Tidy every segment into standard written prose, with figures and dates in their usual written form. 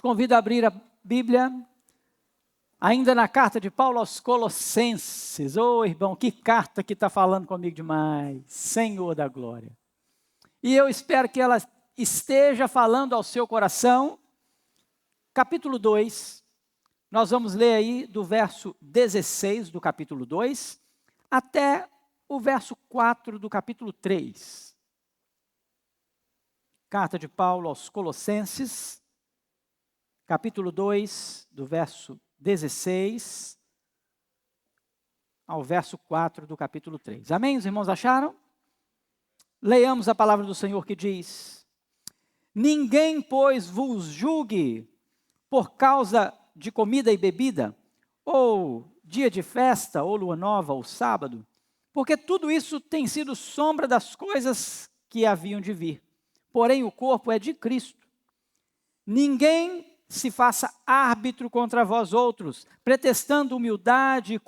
Te convido a abrir a Bíblia, ainda na carta de Paulo aos Colossenses. Ô irmão, que carta que está falando comigo demais, Senhor da glória. E eu espero que ela esteja falando ao seu coração. Capítulo 2, nós vamos ler aí do verso 16 do capítulo 2, até o verso 4 do capítulo 3. Carta de Paulo aos Colossenses, capítulo 2, do verso 16 ao verso 4 do capítulo 3. Amém? Os irmãos acharam? Leiamos a palavra do Senhor que diz: Ninguém, pois, vos julgue por causa de comida e bebida, ou dia de festa, ou lua nova, ou sábado, porque tudo isso tem sido sombra das coisas que haviam de vir. Porém, o corpo é de Cristo. Ninguém se faça árbitro contra vós outros, pretextando humildade e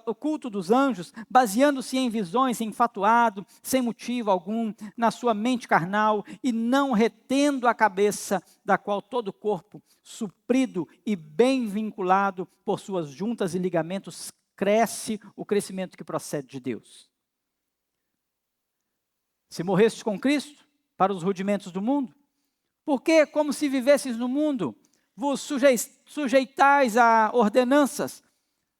o culto dos anjos, baseando-se em visões, enfatuado, sem motivo algum, na sua mente carnal, e não retendo a cabeça, da qual todo o corpo, suprido e bem vinculado por suas juntas e ligamentos, cresce o crescimento que procede de Deus. Se morrestes com Cristo, para os rudimentos do mundo, porque, como se vivesses no mundo, vos sujeitais a ordenanças,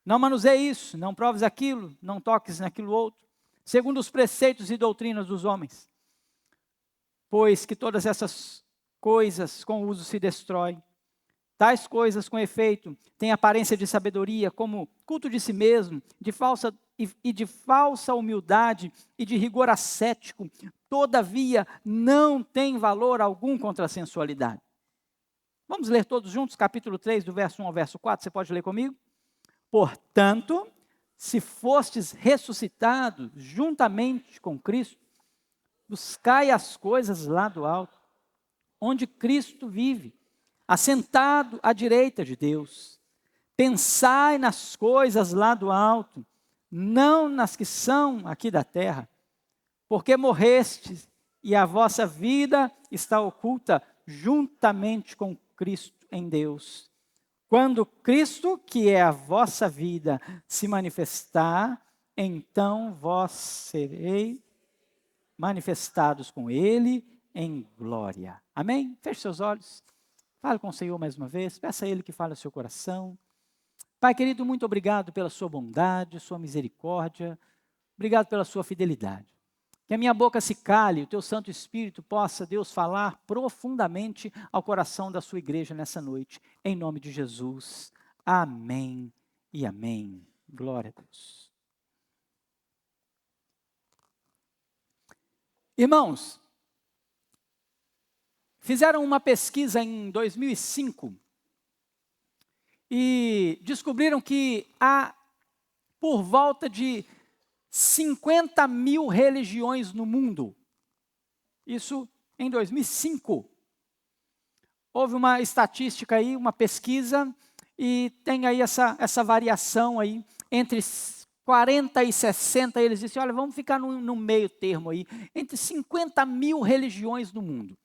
não manuseie isso, não proves aquilo, não toques naquilo outro, segundo os preceitos e doutrinas dos homens. Pois que todas essas coisas com uso se destroem. Tais coisas, com efeito, têm aparência de sabedoria, como culto de si mesmo, de falsa humildade e de rigor ascético, todavia não tem valor algum contra a sensualidade. Vamos ler todos juntos, capítulo 3, do verso 1 ao verso 4, você pode ler comigo? Portanto, se fostes ressuscitados juntamente com Cristo, buscai as coisas lá do alto, onde Cristo vive, assentado à direita de Deus. Pensai nas coisas lá do alto, não nas que são aqui da terra, porque morrestes e a vossa vida está oculta juntamente com Cristo em Deus. Quando Cristo, que é a vossa vida, se manifestar, então vós sereis manifestados com Ele em glória. Amém? Feche seus olhos. Fale com o Senhor mais uma vez. Peça a Ele que fale ao seu coração. Pai querido, muito obrigado pela sua bondade, sua misericórdia. Obrigado pela sua fidelidade. Que a minha boca se cale, o teu Santo Espírito possa, Deus, falar profundamente ao coração da sua igreja nessa noite. Em nome de Jesus. Amém e amém. Glória a Deus. Irmãos, fizeram uma pesquisa em 2005 e descobriram que há por volta de 50 mil religiões no mundo. Isso em 2005. Houve uma estatística aí, uma pesquisa, e tem aí essa variação aí, entre 40 e 60, eles disseram, olha, vamos ficar no meio termo aí, entre 50 mil religiões no mundo.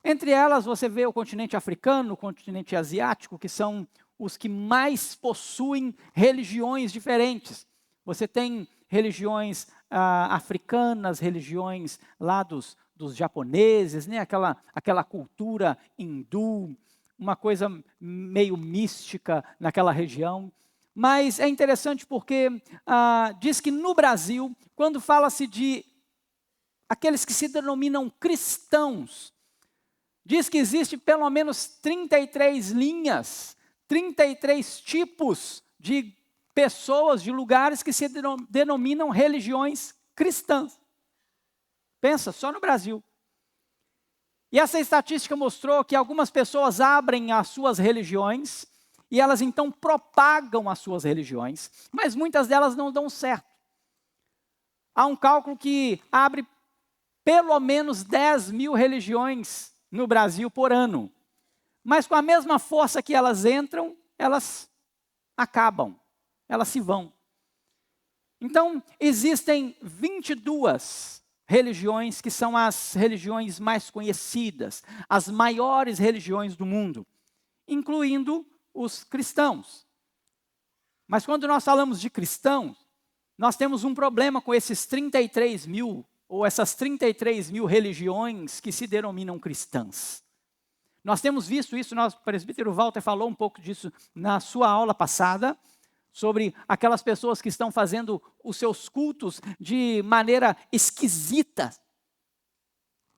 Entre elas, você vê o continente africano, o continente asiático, que são os que mais possuem religiões diferentes. Você tem religiões africanas, religiões lá dos japoneses, né? aquela cultura hindu, uma coisa meio mística naquela região. Mas é interessante porque diz que no Brasil, quando fala-se de aqueles que se denominam cristãos, diz que existe pelo menos 33 linhas, 33 tipos de pessoas, de lugares que se denominam religiões cristãs. Pensa, só no Brasil. E essa estatística mostrou que algumas pessoas abrem as suas religiões e elas então propagam as suas religiões, mas muitas delas não dão certo. Há um cálculo que abre pelo menos 10 mil religiões no Brasil por ano. Mas com a mesma força que elas entram, elas acabam. Elas se vão. Então, existem 22 religiões que são as religiões mais conhecidas, as maiores religiões do mundo. incluindo os cristãos. Mas quando nós falamos de cristãos, nós temos um problema com esses 33 mil, ou essas 33 mil religiões que se denominam cristãs. Nós temos visto isso, o presbítero Walter falou um pouco disso na sua aula passada, sobre aquelas pessoas que estão fazendo os seus cultos de maneira esquisita.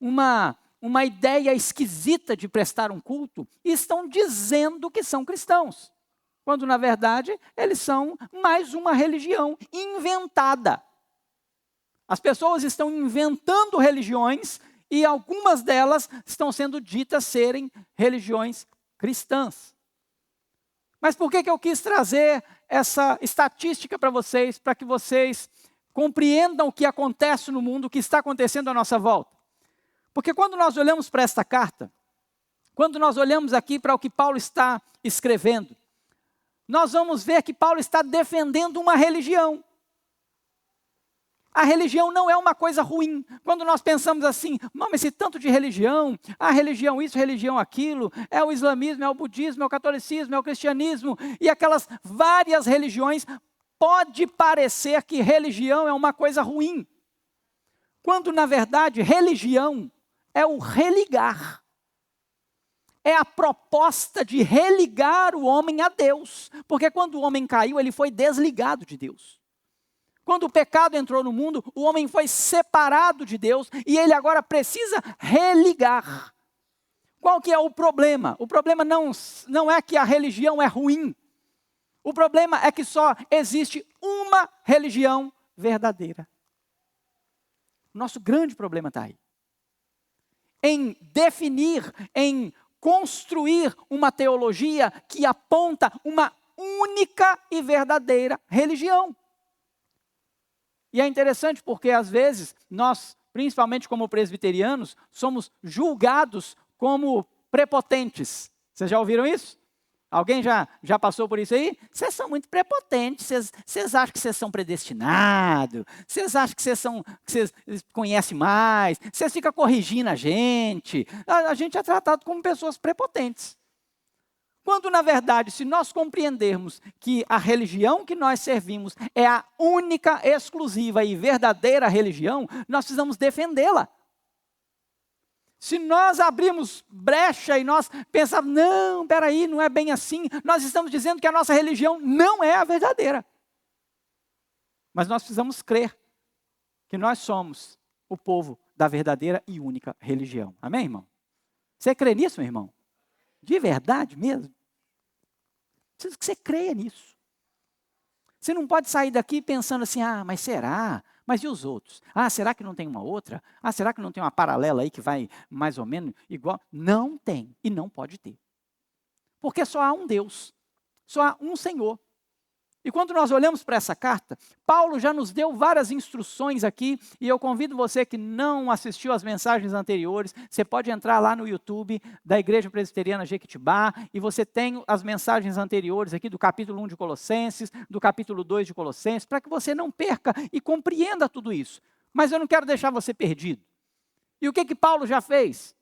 Uma ideia esquisita de prestar um culto, e estão dizendo que são cristãos, quando na verdade eles são mais uma religião inventada. As pessoas estão inventando religiões e algumas delas estão sendo ditas serem religiões cristãs. Mas por que eu quis trazer essa estatística para que vocês compreendam o que acontece no mundo, o que está acontecendo à nossa volta? Porque quando nós olhamos para esta carta, quando nós olhamos aqui para o que Paulo está escrevendo, nós vamos ver que Paulo está defendendo uma religião. A religião não é uma coisa ruim. Quando nós pensamos assim, mas esse tanto de religião, a religião isso, religião aquilo, é o islamismo, é o budismo, é o catolicismo, é o cristianismo, e aquelas várias religiões, pode parecer que religião é uma coisa ruim. Quando na verdade religião é o religar. É a proposta de religar o homem a Deus. Porque quando o homem caiu, ele foi desligado de Deus. Quando o pecado entrou no mundo, o homem foi separado de Deus e ele agora precisa religar. Qual que é o problema? O problema não é que a religião é ruim. O problema é que só existe uma religião verdadeira. Nosso grande problema está aí. Em definir, em construir uma teologia que aponta uma única e verdadeira religião. E é interessante porque, às vezes, nós, principalmente como presbiterianos, somos julgados como prepotentes. Vocês já ouviram isso? Alguém já passou por isso aí? Vocês são muito prepotentes, vocês acham que vocês são predestinados, vocês acham que vocês conhecem mais, vocês ficam corrigindo a gente é tratado como pessoas prepotentes. Quando, na verdade, se nós compreendermos que a religião que nós servimos é a única, exclusiva e verdadeira religião, nós precisamos defendê-la. Se nós abrirmos brecha e nós pensarmos, não, peraí, não é bem assim, nós estamos dizendo que a nossa religião não é a verdadeira. Mas nós precisamos crer que nós somos o povo da verdadeira e única religião. Amém, irmão? Você crê nisso, meu irmão? De verdade mesmo? Preciso que você creia nisso. Você não pode sair daqui pensando assim, mas será? Mas e os outros? Será que não tem uma outra? Será que não tem uma paralela aí que vai mais ou menos igual? Não tem e não pode ter. Porque só há um Deus, só há um Senhor. E quando nós olhamos para essa carta, Paulo já nos deu várias instruções aqui, e eu convido você que não assistiu às mensagens anteriores, você pode entrar lá no YouTube da Igreja Presbiteriana Jequitibá, e você tem as mensagens anteriores aqui do capítulo 1 de Colossenses, do capítulo 2 de Colossenses, para que você não perca e compreenda tudo isso. Mas eu não quero deixar você perdido. E o que Paulo já fez?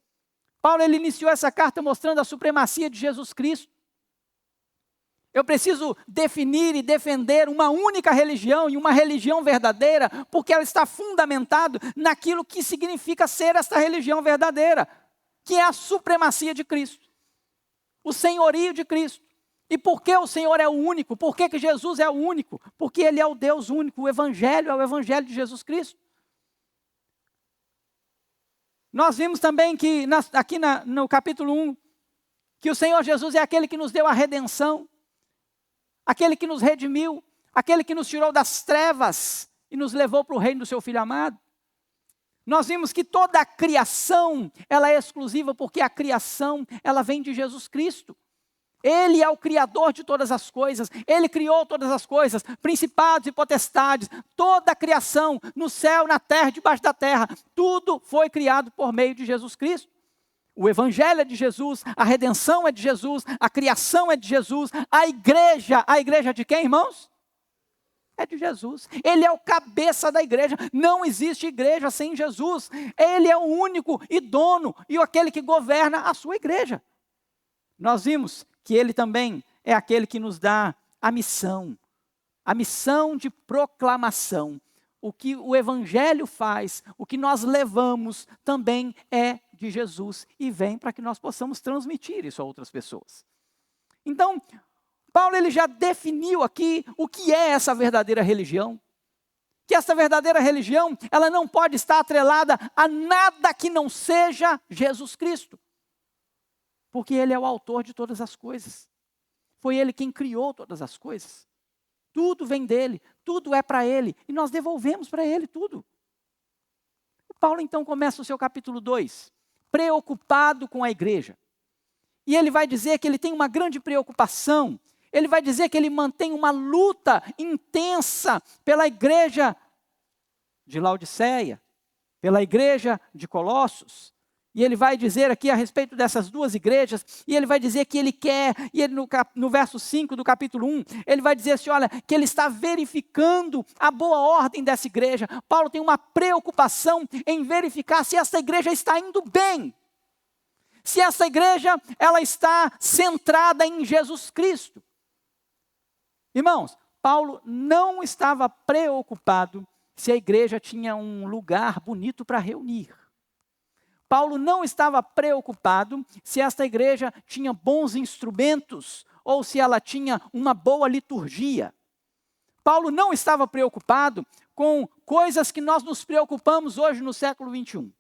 Paulo ele iniciou essa carta mostrando a supremacia de Jesus Cristo. Eu preciso definir e defender uma única religião e uma religião verdadeira, porque ela está fundamentada naquilo que significa ser esta religião verdadeira, que é a supremacia de Cristo, o senhorio de Cristo. E por que o Senhor é o único? Por que Jesus é o único? Porque Ele é o Deus único, o Evangelho é o Evangelho de Jesus Cristo. Nós vimos também que aqui no capítulo 1, que o Senhor Jesus é aquele que nos deu a redenção, aquele que nos redimiu, aquele que nos tirou das trevas e nos levou para o reino do seu Filho amado. Nós vimos que toda a criação, ela é exclusiva porque a criação, ela vem de Jesus Cristo. Ele é o Criador de todas as coisas, Ele criou todas as coisas, principados e potestades, toda a criação, no céu, na terra, debaixo da terra, tudo foi criado por meio de Jesus Cristo. O Evangelho é de Jesus, a redenção é de Jesus, a criação é de Jesus, a igreja de quem, irmãos? É de Jesus. Ele é o cabeça da igreja, não existe igreja sem Jesus. Ele é o único e dono e aquele que governa a sua igreja. Nós vimos que ele também é aquele que nos dá a missão de proclamação. O que o Evangelho faz, o que nós levamos, também é de Jesus e vem para que nós possamos transmitir isso a outras pessoas. Então, Paulo ele já definiu aqui o que é essa verdadeira religião. Que essa verdadeira religião, ela não pode estar atrelada a nada que não seja Jesus Cristo. Porque Ele é o autor de todas as coisas. Foi Ele quem criou todas as coisas. Tudo vem dEle, tudo é para Ele. E nós devolvemos para Ele tudo. Paulo então começa o seu capítulo 2, preocupado com a igreja. E ele vai dizer que ele tem uma grande preocupação. Ele vai dizer que ele mantém uma luta intensa pela igreja de Laodiceia, pela igreja de Colossos. E ele vai dizer aqui a respeito dessas duas igrejas, e ele vai dizer que ele quer, e ele no verso 5 do capítulo 1, ele vai dizer assim, olha, que ele está verificando a boa ordem dessa igreja. Paulo tem uma preocupação em verificar se essa igreja está indo bem. Se essa igreja, ela está centrada em Jesus Cristo. Irmãos, Paulo não estava preocupado se a igreja tinha um lugar bonito para reunir. Paulo não estava preocupado se esta igreja tinha bons instrumentos ou se ela tinha uma boa liturgia. Paulo não estava preocupado com coisas que nós nos preocupamos hoje no século 21.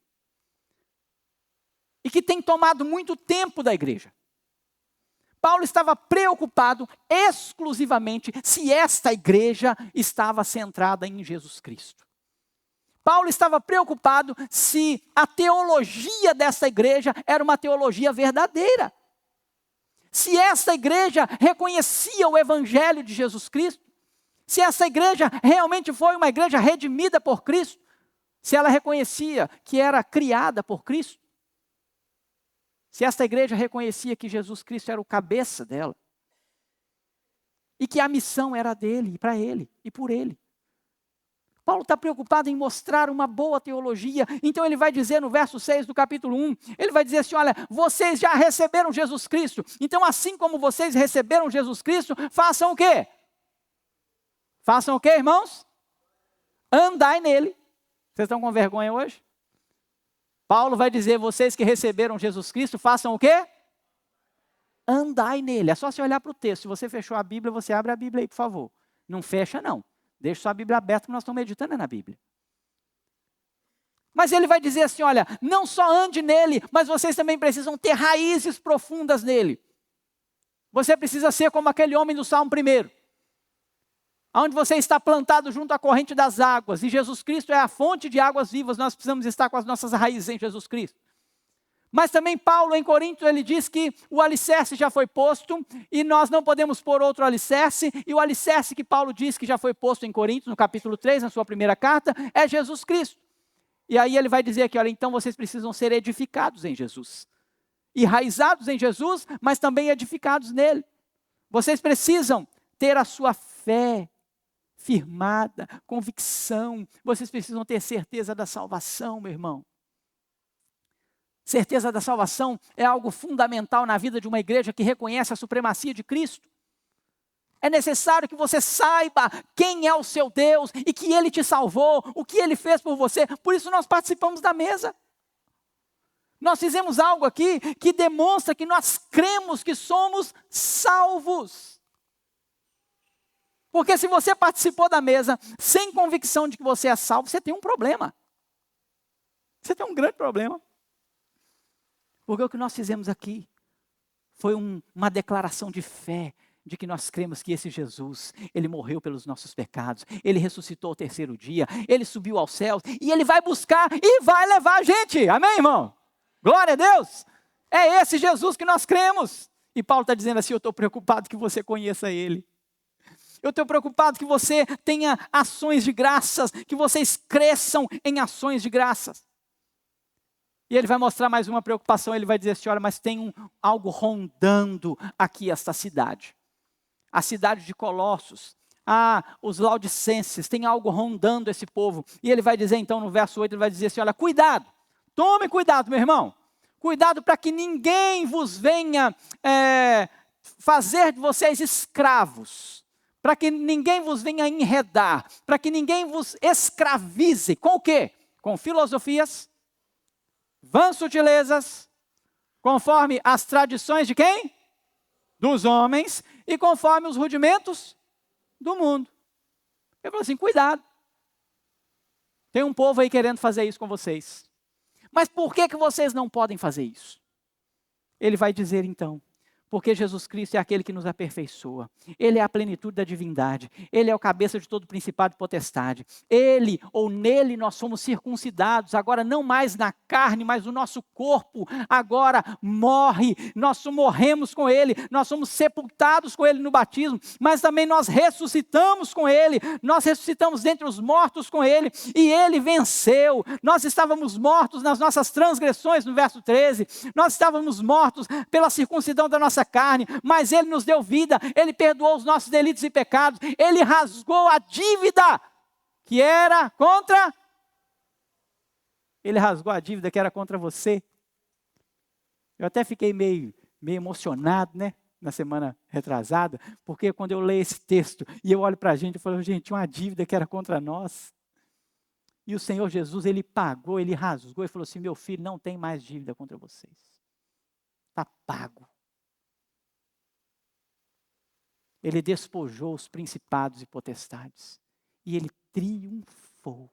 E que tem tomado muito tempo da igreja. Paulo estava preocupado exclusivamente se esta igreja estava centrada em Jesus Cristo. Paulo estava preocupado se a teologia dessa igreja era uma teologia verdadeira. Se essa igreja reconhecia o evangelho de Jesus Cristo. Se essa igreja realmente foi uma igreja redimida por Cristo. Se ela reconhecia que era criada por Cristo. Se essa igreja reconhecia que Jesus Cristo era o cabeça dela. E que a missão era dele, para ele e por ele. Paulo está preocupado em mostrar uma boa teologia. Então ele vai dizer no verso 6 do capítulo 1, ele vai dizer assim, olha, vocês já receberam Jesus Cristo. Então assim como vocês receberam Jesus Cristo, façam o quê? Façam o quê, irmãos? Andai nele. Vocês estão com vergonha hoje? Paulo vai dizer, vocês que receberam Jesus Cristo, façam o quê? Andai nele. É só você olhar para o texto. Se você fechou a Bíblia, você abre a Bíblia aí, por favor. Não fecha, não. Deixa sua Bíblia aberta, que nós estamos meditando na Bíblia. Mas ele vai dizer assim, olha, não só ande nele, mas vocês também precisam ter raízes profundas nele. Você precisa ser como aquele homem do Salmo 1, onde você está plantado junto à corrente das águas, e Jesus Cristo é a fonte de águas vivas, nós precisamos estar com as nossas raízes em Jesus Cristo. Mas também Paulo em Corinto, ele diz que o alicerce já foi posto, e nós não podemos pôr outro alicerce, e o alicerce que Paulo diz que já foi posto em Corinto, no capítulo 3, na sua primeira carta, é Jesus Cristo. E aí ele vai dizer que, olha, então vocês precisam ser edificados em Jesus. Enraizados em Jesus, mas também edificados nele. Vocês precisam ter a sua fé firmada, convicção. Vocês precisam ter certeza da salvação, meu irmão. Certeza da salvação é algo fundamental na vida de uma igreja que reconhece a supremacia de Cristo. É necessário que você saiba quem é o seu Deus e que Ele te salvou, o que Ele fez por você. Por isso nós participamos da mesa. Nós fizemos algo aqui que demonstra que nós cremos que somos salvos. Porque se você participou da mesa sem convicção de que você é salvo, você tem um problema. Você tem um grande problema. Porque o que nós fizemos aqui foi uma declaração de fé, de que nós cremos que esse Jesus, Ele morreu pelos nossos pecados, Ele ressuscitou ao terceiro dia, Ele subiu aos céus, e Ele vai buscar e vai levar a gente, amém, irmão? Glória a Deus! É esse Jesus que nós cremos. E Paulo está dizendo assim, eu estou preocupado que você conheça Ele. Eu estou preocupado que você tenha ações de graças, que vocês cresçam em ações de graças. E ele vai mostrar mais uma preocupação, ele vai dizer assim, olha, mas tem algo rondando aqui esta cidade. A cidade de Colossos, os laodicenses, tem algo rondando esse povo. E ele vai dizer então no verso 8, ele vai dizer assim, olha, cuidado, tome cuidado meu irmão. Cuidado para que ninguém vos venha fazer de vocês escravos, para que ninguém vos venha enredar, para que ninguém vos escravize. Com o quê? Com filosofias, vãs sutilezas, conforme as tradições de quem? Dos homens, e conforme os rudimentos do mundo. Ele falou assim, cuidado. Tem um povo aí querendo fazer isso com vocês. Mas por que vocês não podem fazer isso? Ele vai dizer então, porque Jesus Cristo é aquele que nos aperfeiçoa. Ele é a plenitude da divindade. Ele é o cabeça de todo principado e potestade. Ele ou nele nós somos circuncidados, agora não mais na carne, mas o nosso corpo agora morre. Nós morremos com ele, nós somos sepultados com ele no batismo, mas também nós ressuscitamos com ele. Nós ressuscitamos dentre os mortos com ele e ele venceu. Nós estávamos mortos nas nossas transgressões, no verso 13. Nós estávamos mortos pela circuncidão da nossa carne, mas ele nos deu vida, ele perdoou os nossos delitos e pecados, ele rasgou a dívida que era contra, ele rasgou a dívida que era contra você. Eu até fiquei meio emocionado, né, na semana retrasada, porque quando eu leio esse texto e eu olho para a gente, eu falo, gente, tinha uma dívida que era contra nós, e o Senhor Jesus, ele pagou, ele rasgou, e falou assim, meu filho, não tem mais dívida contra vocês, está pago. Ele despojou os principados e potestades. E ele triunfou.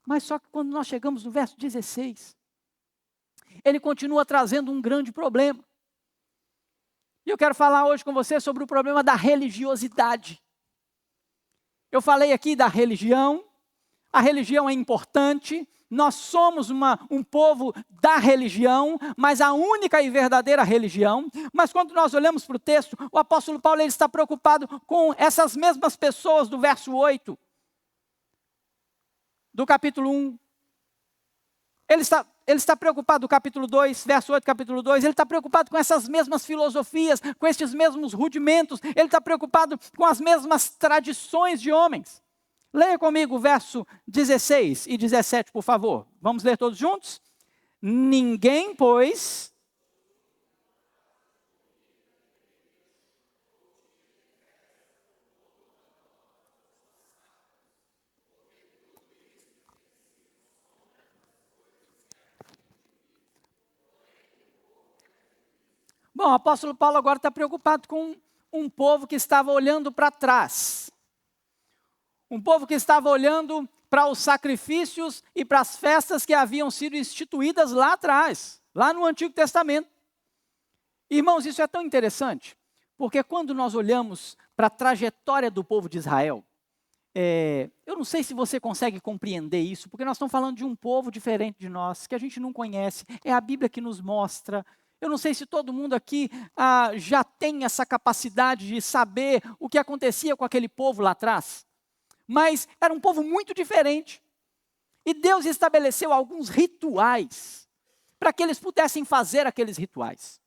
Mas só que quando nós chegamos no verso 16, ele continua trazendo um grande problema. E eu quero falar hoje com você sobre o problema da religiosidade. Eu falei aqui da religião. A religião é importante. Nós somos um povo da religião, mas a única e verdadeira religião. Mas quando nós olhamos para o texto, o apóstolo Paulo ele está preocupado com essas mesmas pessoas do verso 8, do capítulo 1. Ele está preocupado do capítulo 2, verso 8, capítulo 2, ele está preocupado com essas mesmas filosofias, com estes mesmos rudimentos, ele está preocupado com as mesmas tradições de homens. Leia comigo o verso 16 e 17, por favor. Vamos ler todos juntos? Ninguém, pois... Bom, o apóstolo Paulo agora está preocupado com um povo que estava olhando para trás. Um povo que estava olhando para os sacrifícios e para as festas que haviam sido instituídas lá atrás, lá no Antigo Testamento. Irmãos, isso é tão interessante, porque quando nós olhamos para a trajetória do povo de Israel, eu não sei se você consegue compreender isso, porque nós estamos falando de um povo diferente de nós, que a gente não conhece, é a Bíblia que nos mostra. Eu não sei se todo mundo aqui já tem essa capacidade de saber o que acontecia com aquele povo lá atrás. Mas era um povo muito diferente. E Deus estabeleceu alguns rituais para que eles pudessem fazer aqueles rituais.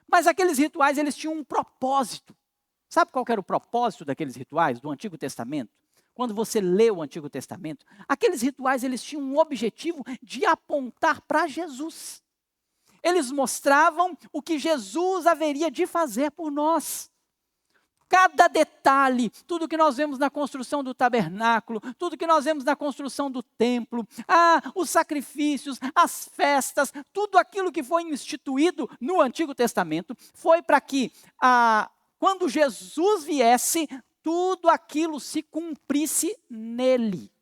Mas aqueles rituais, eles tinham um propósito. Sabe qual era o propósito daqueles rituais do Antigo Testamento? Quando você lê o Antigo Testamento, aqueles rituais, eles tinham um objetivo de apontar para Jesus. Eles mostravam o que Jesus haveria de fazer por nós. Cada detalhe, tudo que nós vemos na construção do tabernáculo, tudo que nós vemos na construção do templo, os sacrifícios, as festas, tudo aquilo que foi instituído no Antigo Testamento, foi para que, quando Jesus viesse, tudo aquilo se cumprisse nele.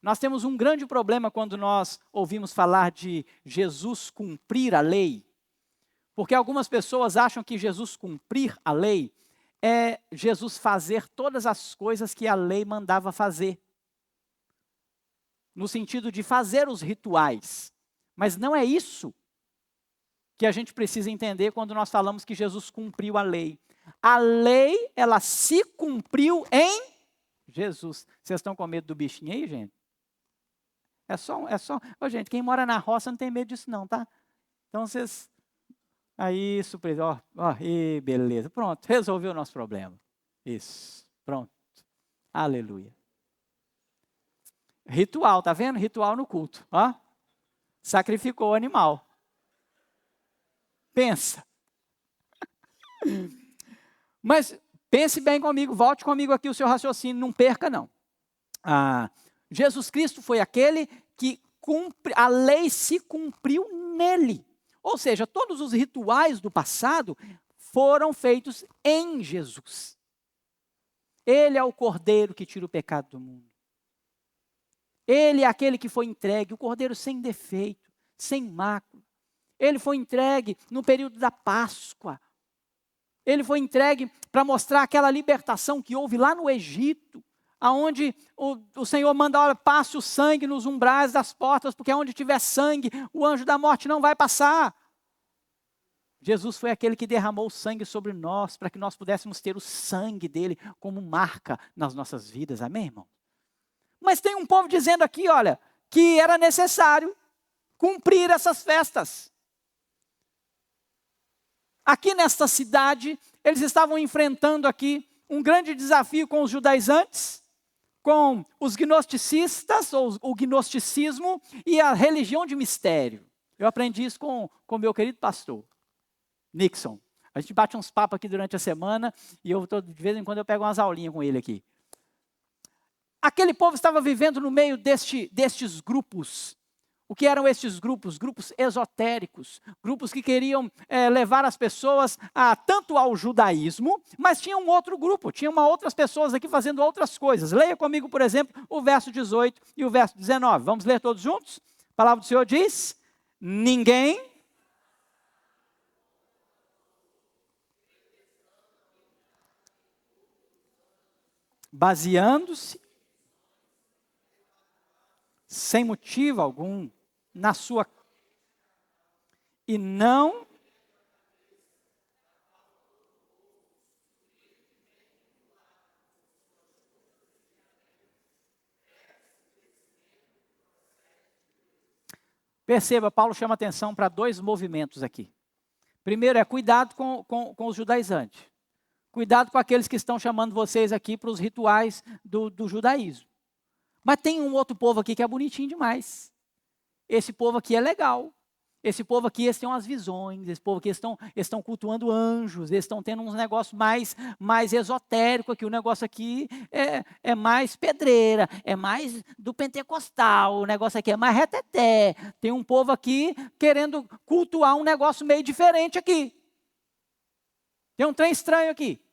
Nós temos um grande problema quando nós ouvimos falar de Jesus cumprir a lei, porque algumas pessoas acham que Jesus cumprir a lei é Jesus fazer todas as coisas que a lei mandava fazer. No sentido de fazer os rituais. Mas não é isso que a gente precisa entender quando nós falamos que Jesus cumpriu a lei. A lei, ela se cumpriu em Jesus. Vocês estão com medo do bichinho aí, gente? Ô, gente, quem mora na roça não tem medo disso não, tá? Então vocês... Aí, surpresa, e beleza, pronto, resolveu o nosso problema. Isso, pronto, aleluia. Ritual, tá vendo? Ritual no culto, ó. Sacrificou o animal. Pensa. Mas pense bem comigo, volte comigo aqui o seu raciocínio, não perca não. Jesus Cristo foi aquele que a lei se cumpriu nele. Ou seja, todos os rituais do passado foram feitos em Jesus. Ele é o Cordeiro que tira o pecado do mundo. Ele é aquele que foi entregue, o Cordeiro sem defeito, sem mácula. Ele foi entregue no período da Páscoa. Ele foi entregue para mostrar aquela libertação que houve lá no Egito, aonde o Senhor manda, olha, passe o sangue nos umbrais das portas, porque onde tiver sangue, o anjo da morte não vai passar. Jesus foi aquele que derramou o sangue sobre nós, para que nós pudéssemos ter o sangue dele como marca nas nossas vidas, amém, irmão? Mas tem um povo dizendo aqui, olha, que era necessário cumprir essas festas. Aqui nesta cidade, eles estavam enfrentando aqui um grande desafio com os judaizantes, com os gnosticistas, ou o gnosticismo, e a religião de mistério. Eu aprendi isso com meu querido pastor, Nixon. A gente bate uns papos aqui durante a semana, e de vez em quando eu pego umas aulinhas com ele aqui. Aquele povo estava vivendo no meio destes grupos. O que eram estes grupos? Grupos esotéricos, grupos que queriam levar as pessoas tanto ao judaísmo, mas tinha um outro grupo, tinha outras pessoas aqui fazendo outras coisas. Leia comigo, por exemplo, o verso 18 e o verso 19. Vamos ler todos juntos? A palavra do Senhor diz: ninguém baseando-se sem motivo algum na sua e não perceba, Paulo chama atenção para dois movimentos aqui. Primeiro é cuidado com os judaizantes. Cuidado com aqueles que estão chamando vocês aqui para os rituais do judaísmo. Mas tem um outro povo aqui que é bonitinho demais. Esse povo aqui é legal. Esse povo aqui, eles têm umas visões. Esse povo aqui, eles estão cultuando anjos. Eles estão tendo uns negócios mais esotéricos aqui. O negócio aqui é mais pedreira. É mais do pentecostal. O negócio aqui é mais reteté. Tem um povo aqui querendo cultuar um negócio meio diferente aqui. Tem um trem estranho aqui.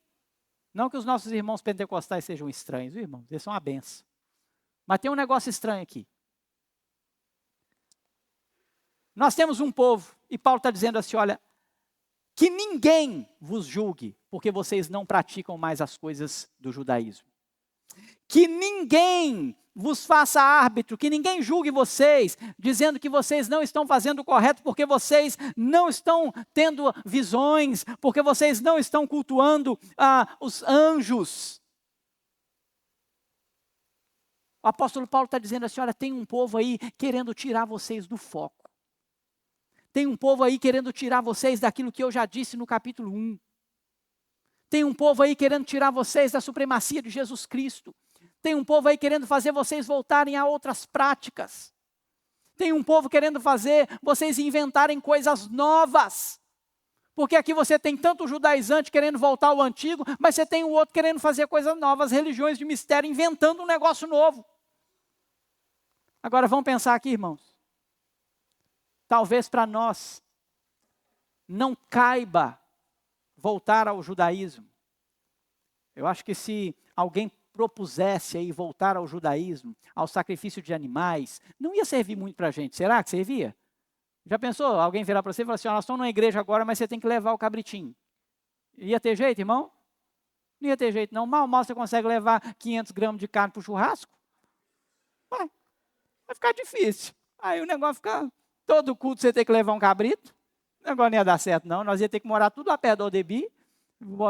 Não que os nossos irmãos pentecostais sejam estranhos, viu, irmãos? Eles são uma benção. Mas tem um negócio estranho aqui. Nós temos um povo, e Paulo está dizendo assim, olha, que ninguém vos julgue, porque vocês não praticam mais as coisas do judaísmo. Que ninguém vos faça árbitro, que ninguém julgue vocês, dizendo que vocês não estão fazendo o correto, porque vocês não estão tendo visões, porque vocês não estão cultuando os anjos. O apóstolo Paulo está dizendo assim, olha, tem um povo aí querendo tirar vocês do foco. Tem um povo aí querendo tirar vocês daquilo que eu já disse no capítulo 1. Tem um povo aí querendo tirar vocês da supremacia de Jesus Cristo. Tem um povo aí querendo fazer vocês voltarem a outras práticas. Tem um povo querendo fazer vocês inventarem coisas novas. Porque aqui você tem tanto judaizante querendo voltar ao antigo, mas você tem o outro querendo fazer coisas novas, religiões de mistério, inventando um negócio novo. Agora vamos pensar aqui, irmãos. Talvez para nós não caiba voltar ao judaísmo. Eu acho que se alguém propusesse aí voltar ao judaísmo, ao sacrifício de animais, não ia servir muito para a gente. Será que servia? Já pensou alguém virar para você e falar assim, nós estamos numa igreja agora, mas você tem que levar o cabritinho. Ia ter jeito, irmão? Não ia ter jeito não. Mal você consegue levar 500 gramas de carne para o churrasco? Vai ficar difícil. Aí o negócio fica, todo culto você tem que levar um cabrito. O negócio não ia dar certo não. Nós ia ter que morar tudo lá perto do Odebi. Vou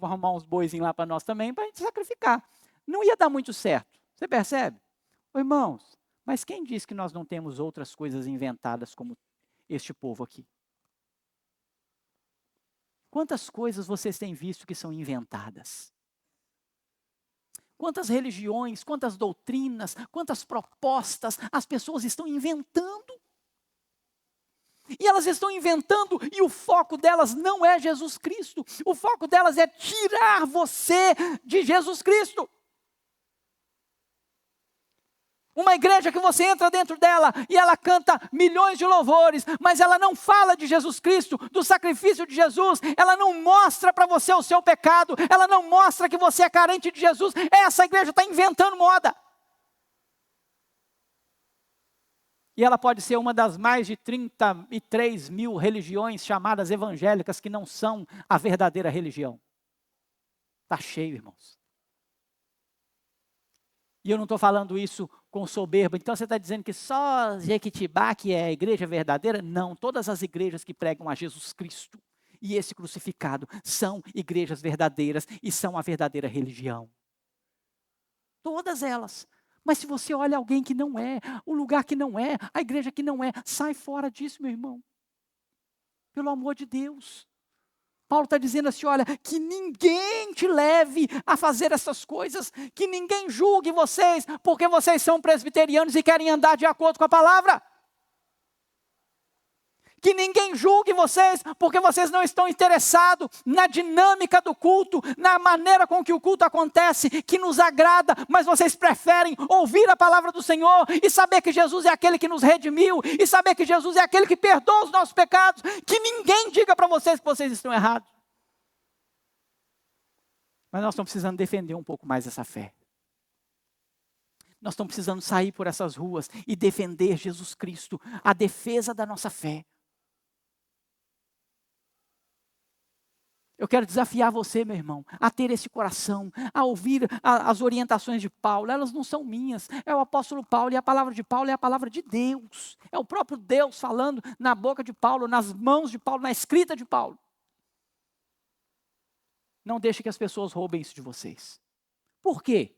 arrumar uns boizinhos lá para nós também, para a gente sacrificar. Não ia dar muito certo. Você percebe? Ô, irmãos, mas quem diz que nós não temos outras coisas inventadas como este povo aqui? Quantas coisas vocês têm visto que são inventadas? Quantas religiões, quantas doutrinas, quantas propostas as pessoas estão inventando? E elas estão inventando, e o foco delas não é Jesus Cristo. O foco delas é tirar você de Jesus Cristo. Uma igreja que você entra dentro dela e ela canta milhões de louvores, mas ela não fala de Jesus Cristo, do sacrifício de Jesus, ela não mostra para você o seu pecado, ela não mostra que você é carente de Jesus. Essa igreja está inventando moda. E ela pode ser uma das mais de 33 mil religiões chamadas evangélicas que não são a verdadeira religião. Está cheio, irmãos. E eu não estou falando isso com soberba. Então você está dizendo que só Jequitibá que é a igreja verdadeira? Não, todas as igrejas que pregam a Jesus Cristo e esse crucificado são igrejas verdadeiras e são a verdadeira religião. Todas elas. Mas se você olha alguém que não é, o lugar que não é, a igreja que não é, sai fora disso, meu irmão. Pelo amor de Deus. Paulo está dizendo assim, olha, que ninguém te leve a fazer essas coisas, que ninguém julgue vocês, porque vocês são presbiterianos e querem andar de acordo com a palavra. Que ninguém julgue vocês, porque vocês não estão interessados na dinâmica do culto, na maneira com que o culto acontece, que nos agrada, mas vocês preferem ouvir a palavra do Senhor e saber que Jesus é aquele que nos redimiu, e saber que Jesus é aquele que perdoa os nossos pecados. Que ninguém diga para vocês que vocês estão errados. Mas nós estamos precisando defender um pouco mais essa fé. Nós estamos precisando sair por essas ruas e defender Jesus Cristo, a defesa da nossa fé. Eu quero desafiar você, meu irmão, a ter esse coração, a ouvir as orientações de Paulo. Elas não são minhas, é o apóstolo Paulo, e a palavra de Paulo é a palavra de Deus. É o próprio Deus falando na boca de Paulo, nas mãos de Paulo, na escrita de Paulo. Não deixe que as pessoas roubem isso de vocês. Por quê?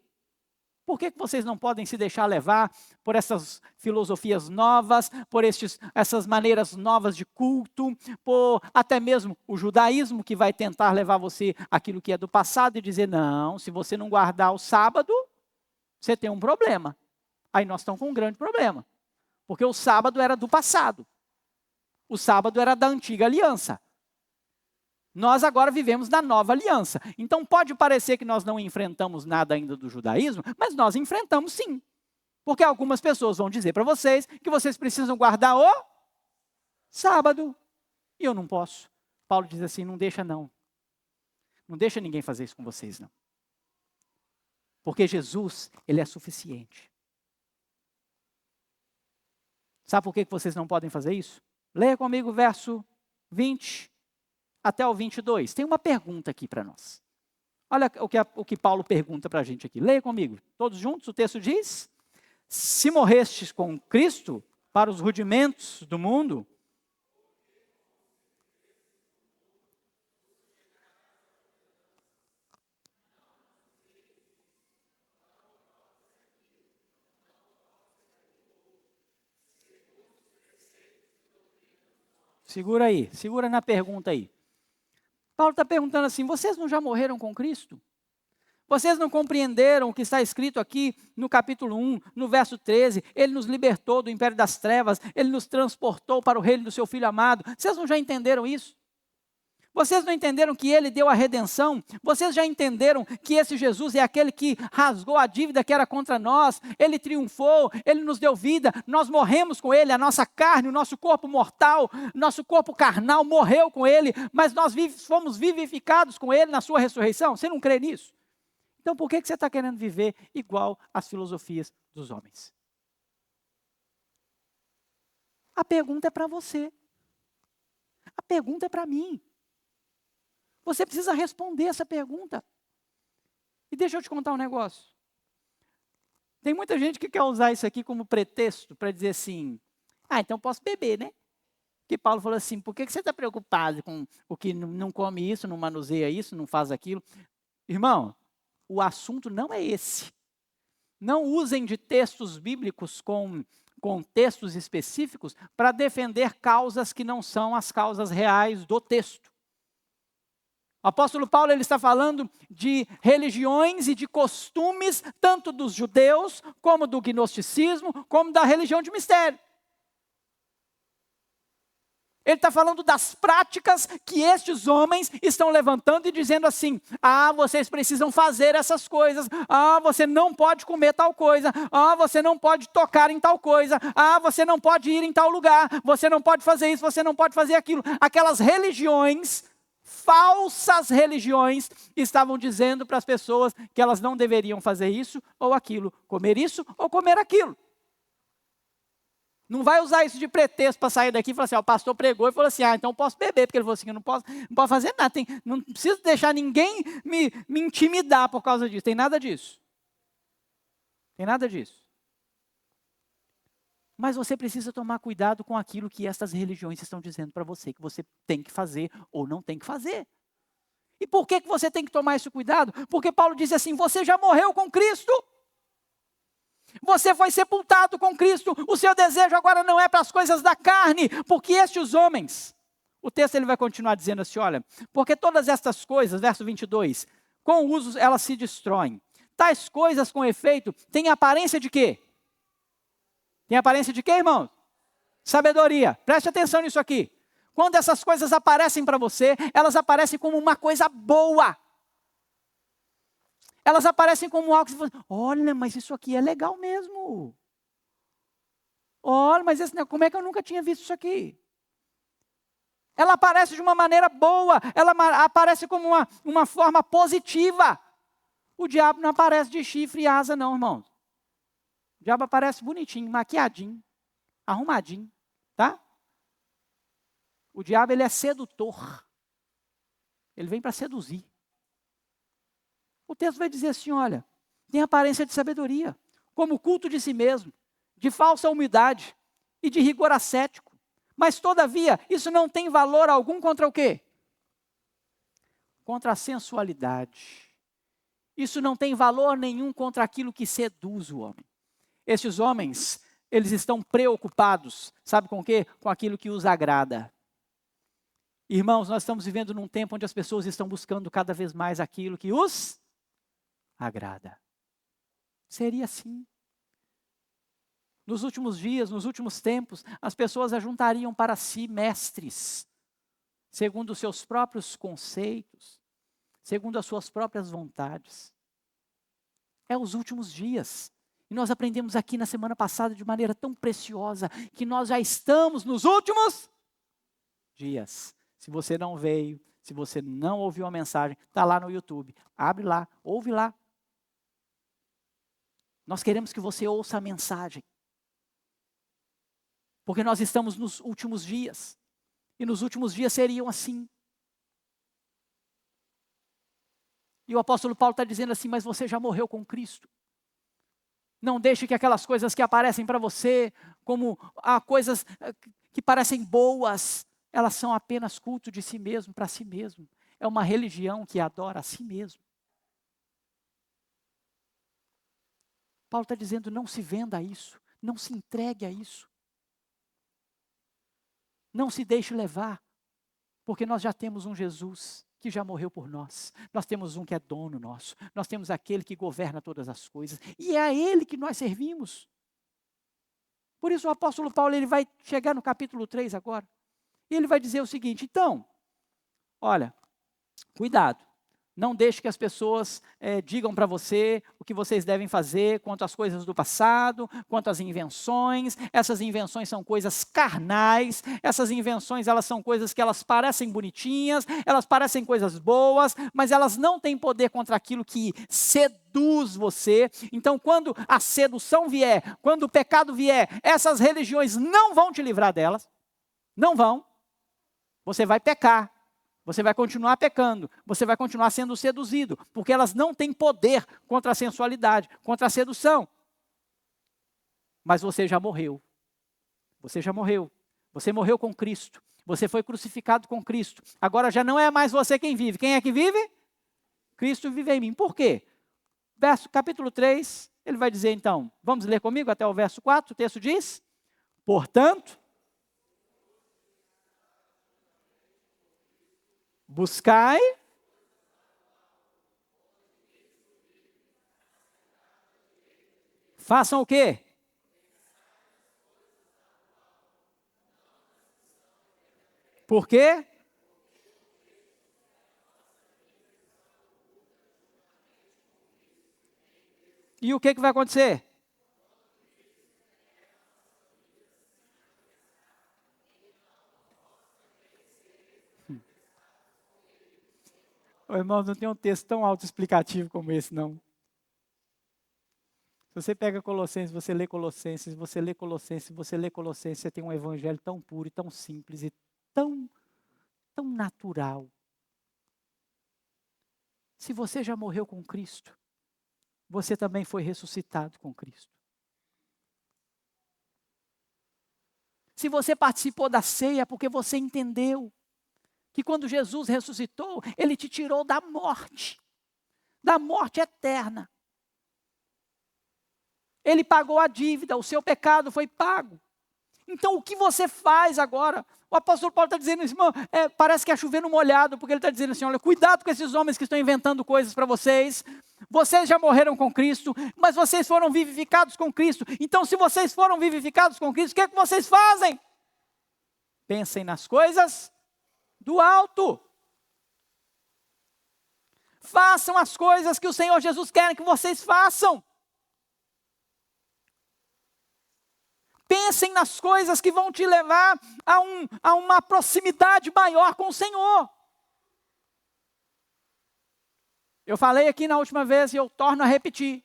Por que vocês não podem se deixar levar por essas filosofias novas, por essas maneiras novas de culto, por até mesmo o judaísmo que vai tentar levar você àquilo que é do passado e dizer, não, se você não guardar o sábado, você tem um problema. Aí nós estamos com um grande problema, porque o sábado era do passado. O sábado era da antiga aliança. Nós agora vivemos na nova aliança. Então pode parecer que nós não enfrentamos nada ainda do judaísmo, mas nós enfrentamos sim. Porque algumas pessoas vão dizer para vocês que vocês precisam guardar o sábado. E eu não posso. Paulo diz assim, não deixa não. Não deixa ninguém fazer isso com vocês não. Porque Jesus, ele é suficiente. Sabe por que vocês não podem fazer isso? Leia comigo o verso 20 até o 22. Tem uma pergunta aqui para nós. Olha o que Paulo pergunta para a gente aqui. Leia comigo. Todos juntos, o texto diz, se morrestes com Cristo para os rudimentos do mundo, segura aí, segura na pergunta aí. Paulo está perguntando assim, vocês não já morreram com Cristo? Vocês não compreenderam o que está escrito aqui no capítulo 1, no verso 13? Ele nos libertou do império das trevas, ele nos transportou para o reino do seu Filho amado. Vocês não já entenderam isso? Vocês não entenderam que ele deu a redenção? Vocês já entenderam que esse Jesus é aquele que rasgou a dívida que era contra nós? Ele triunfou, ele nos deu vida, nós morremos com ele, a nossa carne, o nosso corpo mortal, nosso corpo carnal morreu com ele, mas nós fomos vivificados com ele na sua ressurreição. Você não crê nisso? Então por que você está querendo viver igual às filosofias dos homens? A pergunta é para você. A pergunta é para mim. Você precisa responder essa pergunta. E deixa eu te contar um negócio. Tem muita gente que quer usar isso aqui como pretexto para dizer assim, então posso beber, né? Porque Paulo falou assim, por que você está preocupado com o que não come isso, não manuseia isso, não faz aquilo? Irmão, o assunto não é esse. Não usem de textos bíblicos com textos específicos para defender causas que não são as causas reais do texto. O apóstolo Paulo ele está falando de religiões e de costumes, tanto dos judeus, como do gnosticismo, como da religião de mistério. Ele está falando das práticas que estes homens estão levantando e dizendo assim: vocês precisam fazer essas coisas, você não pode comer tal coisa, você não pode tocar em tal coisa, você não pode ir em tal lugar, você não pode fazer isso, você não pode fazer aquilo. Aquelas religiões, falsas religiões, estavam dizendo para as pessoas que elas não deveriam fazer isso ou aquilo, comer isso ou comer aquilo. Não vai usar isso de pretexto para sair daqui e falar assim: o pastor pregou e falou assim: então eu posso beber, porque ele falou assim: eu não posso fazer nada, não preciso deixar ninguém me intimidar por causa disso. Tem nada disso. Tem nada disso. Mas você precisa tomar cuidado com aquilo que estas religiões estão dizendo para você, que você tem que fazer ou não tem que fazer. E por que você tem que tomar esse cuidado? Porque Paulo diz assim: você já morreu com Cristo. Você foi sepultado com Cristo, o seu desejo agora não é para as coisas da carne, porque estes homens, o texto ele vai continuar dizendo assim, olha, porque todas estas coisas, verso 22, com o uso elas se destroem. Tais coisas com efeito, têm aparência de quê? Tem aparência de quê, irmãos? Sabedoria, preste atenção nisso aqui. Quando essas coisas aparecem para você, elas aparecem como uma coisa boa. Elas aparecem como algo que você fala: olha, mas isso aqui é legal mesmo. Olha, mas como é que eu nunca tinha visto isso aqui? Ela aparece de uma maneira boa, ela aparece como uma forma positiva. O diabo não aparece de chifre e asa não, irmãos. O diabo aparece bonitinho, maquiadinho, arrumadinho, tá? O diabo, ele é sedutor. Ele vem para seduzir. O texto vai dizer assim, olha, tem aparência de sabedoria, como culto de si mesmo, de falsa humildade e de rigor ascético. Mas, todavia, isso não tem valor algum contra o quê? Contra a sensualidade. Isso não tem valor nenhum contra aquilo que seduz o homem. Estes homens, eles estão preocupados, sabe com o quê? Com aquilo que os agrada. Irmãos, nós estamos vivendo num tempo onde as pessoas estão buscando cada vez mais aquilo que os agrada. Seria assim. Nos últimos dias, nos últimos tempos, as pessoas ajuntariam para si mestres, segundo os seus próprios conceitos, segundo as suas próprias vontades. É os últimos dias. E nós aprendemos aqui na semana passada de maneira tão preciosa, que nós já estamos nos últimos dias. Se você não veio, se você não ouviu a mensagem, está lá no YouTube. Abre lá, ouve lá. Nós queremos que você ouça a mensagem. Porque nós estamos nos últimos dias. E nos últimos dias seriam assim. E o apóstolo Paulo está dizendo assim: mas você já morreu com Cristo. Não deixe que aquelas coisas que aparecem para você, como coisas que parecem boas, elas são apenas culto de si mesmo, para si mesmo. É uma religião que adora a si mesmo. Paulo está dizendo: não se venda a isso, não se entregue a isso. Não se deixe levar, porque nós já temos um Jesus que já morreu por nós. Nós temos um que é dono nosso. Nós temos aquele que governa todas as coisas. E é a Ele que nós servimos. Por isso o apóstolo Paulo ele vai chegar no capítulo 3 agora. E ele vai dizer o seguinte: então, olha, cuidado. Não deixe que as pessoas digam para você o que vocês devem fazer quanto às coisas do passado, quanto às invenções. Essas invenções são coisas carnais. Essas invenções, elas são coisas que elas parecem bonitinhas, elas parecem coisas boas, mas elas não têm poder contra aquilo que seduz você. Então, quando a sedução vier, quando o pecado vier, essas religiões não vão te livrar delas. Não vão. Você vai pecar. Você vai continuar pecando, você vai continuar sendo seduzido, porque elas não têm poder contra a sensualidade, contra a sedução. Mas você já morreu. Você já morreu. Você morreu com Cristo. Você foi crucificado com Cristo. Agora já não é mais você quem vive. Quem é que vive? Cristo vive em mim. Por quê? Capítulo 3, ele vai dizer então, vamos ler comigo até o verso 4, o texto diz: portanto, buscai, façam o quê? Por quê? E o que vai acontecer? Ô, irmão, não tem um texto tão autoexplicativo como esse, não. Se você pega Colossenses, você lê Colossenses, você lê Colossenses, você lê Colossenses, você tem um evangelho tão puro e tão simples e tão, tão natural. Se você já morreu com Cristo, você também foi ressuscitado com Cristo. Se você participou da ceia, é porque você entendeu que quando Jesus ressuscitou, Ele te tirou da morte eterna. Ele pagou a dívida, o seu pecado foi pago. Então o que você faz agora? O apóstolo Paulo está dizendo, irmão, parece que é chover no molhado, porque ele está dizendo assim, olha, cuidado com esses homens que estão inventando coisas para vocês. Vocês já morreram com Cristo, mas vocês foram vivificados com Cristo. Então se vocês foram vivificados com Cristo, o que é que vocês fazem? Pensem nas coisas do alto. Façam as coisas que o Senhor Jesus quer que vocês façam. Pensem nas coisas que vão te levar a uma proximidade maior com o Senhor. Eu falei aqui na última vez e eu torno a repetir.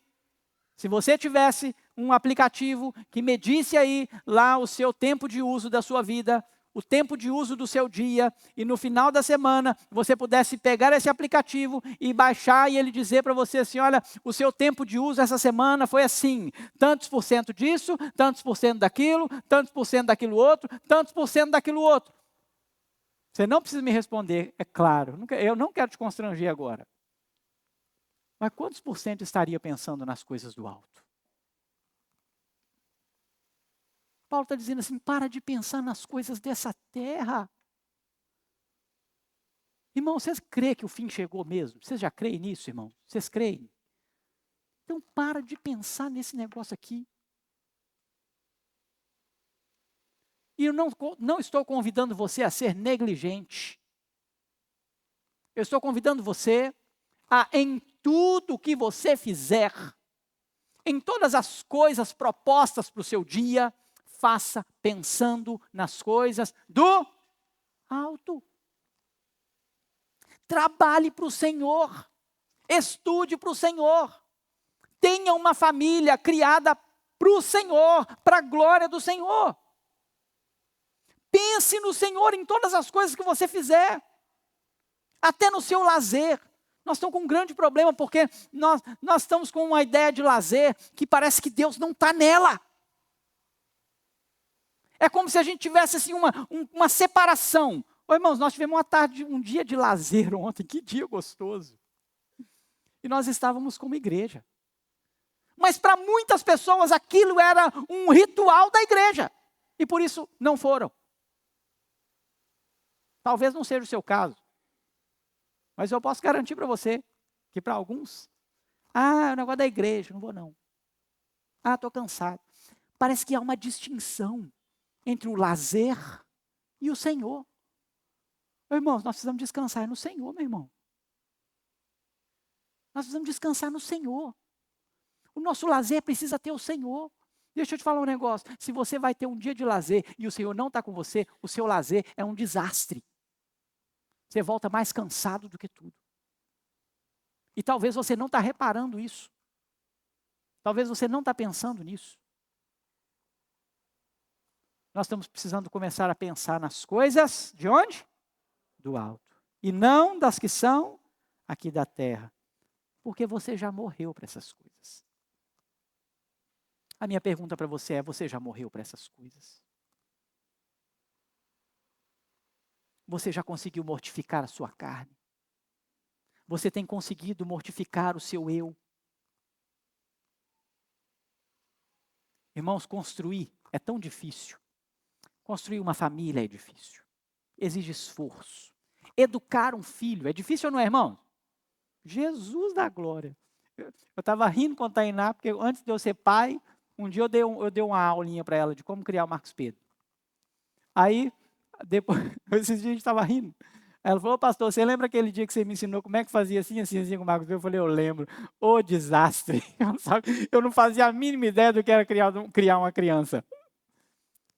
Se você tivesse um aplicativo que medisse aí lá o seu tempo de uso da sua vida, o tempo de uso do seu dia, e no final da semana você pudesse pegar esse aplicativo e baixar e ele dizer para você assim, olha, o seu tempo de uso essa semana foi assim, tantos por cento disso, tantos por cento daquilo, tantos por cento daquilo outro, tantos por cento daquilo outro. Você não precisa me responder, é claro, eu não quero te constranger agora. Mas quantos por cento estaria pensando nas coisas do alto? Paulo está dizendo assim, para de pensar nas coisas dessa terra. Irmão, vocês creem que o fim chegou mesmo? Vocês já creem nisso, irmão? Vocês creem? Então para de pensar nesse negócio aqui. E eu não estou convidando você a ser negligente. Eu estou convidando você a, em tudo que você fizer, em todas as coisas propostas para o seu dia, faça pensando nas coisas do alto. Trabalhe para o Senhor. Estude para o Senhor. Tenha uma família criada para o Senhor, para a glória do Senhor. Pense no Senhor em todas as coisas que você fizer. Até no seu lazer. Nós estamos com um grande problema, porque nós estamos com uma ideia de lazer que parece que Deus não está nela. É como se a gente tivesse assim uma separação. Ô, irmãos, nós tivemos um dia de lazer ontem, que dia gostoso. E nós estávamos como igreja. Mas para muitas pessoas aquilo era um ritual da igreja. E por isso não foram. Talvez não seja o seu caso. Mas eu posso garantir para você que para alguns, é o negócio da igreja, não vou não. Estou cansado. Parece que há uma distinção entre o lazer e o Senhor. Irmãos, nós precisamos descansar no Senhor, meu irmão. Nós precisamos descansar no Senhor. O nosso lazer precisa ter o Senhor. Deixa eu te falar um negócio. Se você vai ter um dia de lazer e o Senhor não está com você, o seu lazer é um desastre. Você volta mais cansado do que tudo. E talvez você não está reparando isso. Talvez você não está pensando nisso. Nós estamos precisando começar a pensar nas coisas de onde? Do alto. E não das que são aqui da terra. Porque você já morreu para essas coisas. A minha pergunta para você é, você já morreu para essas coisas? Você já conseguiu mortificar a sua carne? Você tem conseguido mortificar o seu eu? Irmãos, construir é tão difícil. Construir uma família é difícil. Exige esforço. Educar um filho é difícil ou não é, irmão? Jesus da glória. Eu estava rindo com a Tainá, porque antes de eu ser pai, um dia eu dei uma aulinha para ela de como criar o Marcos Pedro. Aí, Depois, esses dias a gente estava rindo. Ela falou, pastor, você lembra aquele dia que você me ensinou como é que fazia assim, assim, assim com o Marcos? Eu falei, eu lembro. Ô desastre. Eu não fazia a mínima ideia do que era criar uma criança.